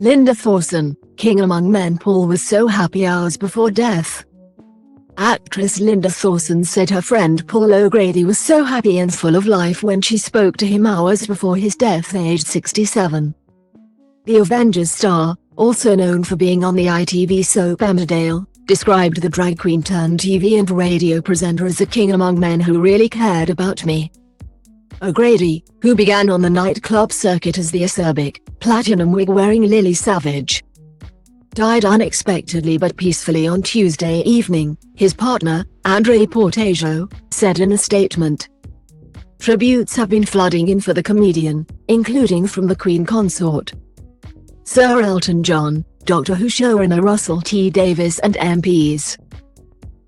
Linda Thorson, king among men. Paul was so happy hours before death. Actress Linda Thorson said her friend Paul O'Grady was so happy and full of life when she spoke to him hours before his death, aged 67. The Avengers star, also known for being on the ITV soap Emmerdale, described the drag queen turned TV and radio presenter as a king among men who really cared about me. O'Grady, who began on the nightclub circuit as the acerbic, platinum wig-wearing Lily Savage, died unexpectedly but peacefully on Tuesday evening, his partner, Andre Portaggio, said in a statement. Tributes have been flooding in for the comedian, including from the Queen consort, Sir Elton John, Doctor Who showrunner Russell T Davies and MPs.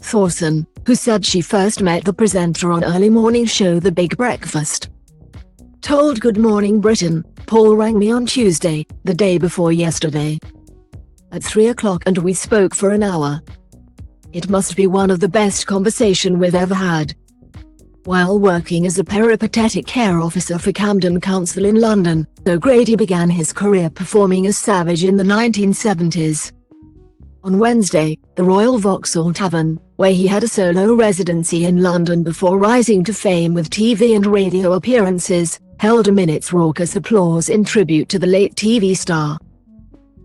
Thorson, who said she first met the presenter on early morning show The Big Breakfast, told Good Morning Britain, "Paul rang me on Tuesday, the day before yesterday, at 3 o'clock and we spoke for an hour. It must be one of the best conversations we've ever had." While working as a peripatetic care officer for Camden Council in London, O'Grady began his career performing as Savage in the 1970s. On Wednesday, the Royal Vauxhall Tavern, where he had a solo residency in London before rising to fame with TV and radio appearances, held a minute's raucous applause in tribute to the late TV star.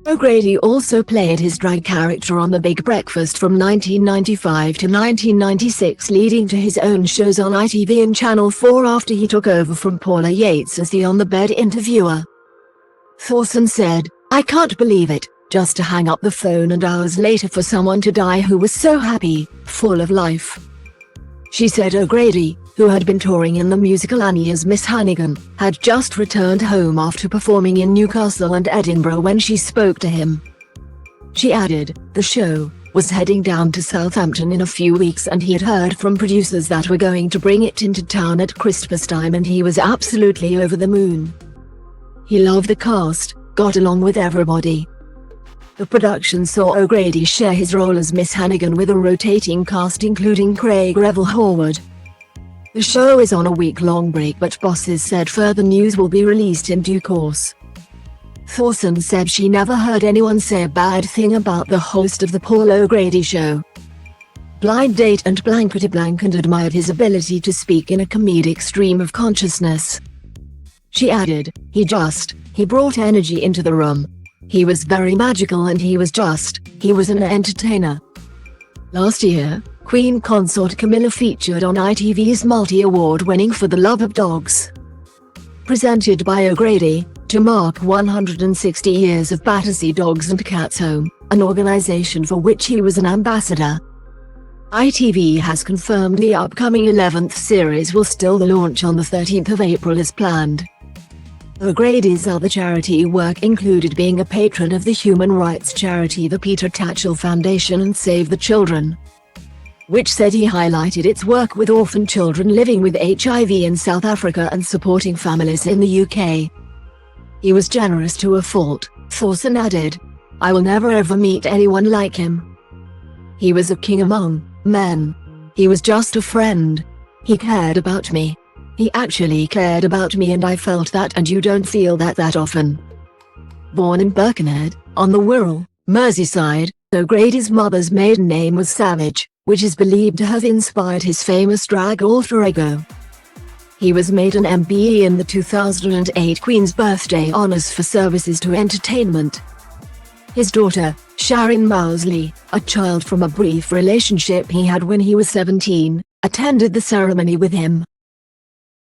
O'Grady also played his drag character on The Big Breakfast from 1995 to 1996, leading to his own shows on ITV and Channel 4 after he took over from Paula Yates as the on-the-bed interviewer. Thorson said, "I can't believe it, just to hang up the phone and hours later for someone to die who was so happy, full of life." She said O'Grady, who had been touring in the musical Annie as Miss Hannigan, had just returned home after performing in Newcastle and Edinburgh when she spoke to him. She added, the show was heading down to Southampton in a few weeks and he had heard from producers that were going to bring it into town at Christmas time and he was absolutely over the moon. He loved the cast, got along with everybody. The production saw O'Grady share his role as Miss Hannigan with a rotating cast including Craig Revel Horwood. The show is on a week-long break but bosses said further news will be released in due course. Thorson said she never heard anyone say a bad thing about the host of the Paul O'Grady show. Blind Date and blankety blank and admired his ability to speak in a comedic stream of consciousness. She added, he brought energy into the room. He was very magical and he was an entertainer. Last year, Queen consort Camilla featured on ITV's multi-award-winning For the Love of Dogs, presented by O'Grady, to mark 160 years of Battersea Dogs and Cats Home, an organisation for which he was an ambassador. ITV has confirmed the upcoming 11th series will still launch on the 13th of April as planned. O'Grady's other charity work included being a patron of the human rights charity the Peter Tatchell Foundation and Save the Children, which said he highlighted its work with orphan children living with HIV in South Africa and supporting families in the UK. He was generous to a fault, Thorson added. I will never ever meet anyone like him. He was a king among men. He was just a friend. He cared about me. He actually cared about me and I felt that, and you don't feel that often. Born in Birkenhead, on the Wirral, Merseyside, O'Grady's mother's maiden name was Savage, which is believed to have inspired his famous drag alter ego. He was made an MBE in the 2008 Queen's Birthday Honours for services to entertainment. His daughter, Sharon Mousley, a child from a brief relationship he had when he was 17, attended the ceremony with him.